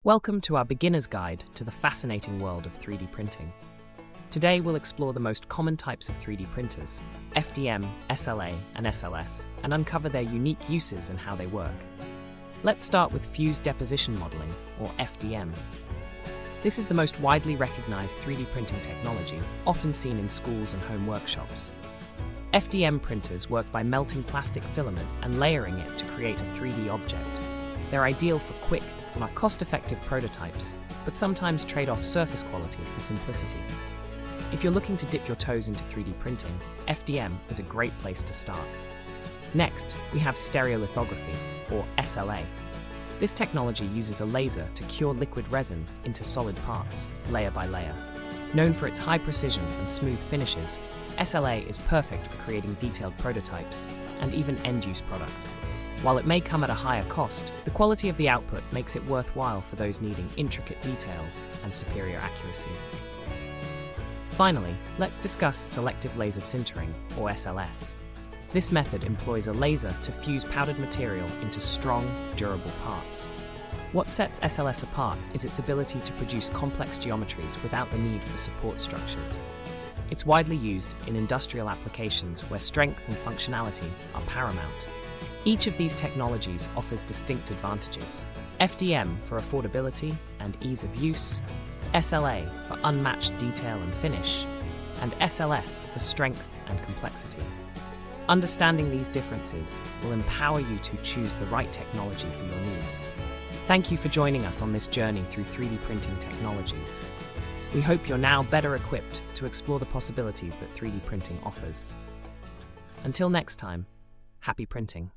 Welcome to our beginner's guide to the fascinating world of 3D printing. Today we'll explore the most common types of 3D printers, FDM, SLA, and SLS, and uncover their unique uses and how they work. Let's start with fused deposition modeling, or FDM. This is the most widely recognized 3D printing technology, often seen in schools and home workshops. FDM printers work by melting plastic filament and layering it to create a 3D object. They're ideal for quick, cost-effective prototypes, but sometimes trade off surface quality for simplicity. If you're looking to dip your toes into 3D printing, FDM is a great place to start. Next, we have stereolithography, or SLA. This technology uses a laser to cure liquid resin into solid parts, layer by layer. Known for its high precision and smooth finishes, SLA is perfect for creating detailed prototypes and even end-use products. While it may come at a higher cost, the quality of the output makes it worthwhile for those needing intricate details and superior accuracy. Finally, let's discuss selective laser sintering, or SLS. This method employs a laser to fuse powdered material into strong, durable parts. What sets SLS apart is its ability to produce complex geometries without the need for support structures. It's widely used in industrial applications where strength and functionality are paramount. Each of these technologies offers distinct advantages: FDM for affordability and ease of use, SLA for unmatched detail and finish, and SLS for strength and complexity. Understanding these differences will empower you to choose the right technology for your needs. Thank you for joining us on this journey through 3D printing technologies. We hope you're now better equipped to explore the possibilities that 3D printing offers. Until next time, happy printing.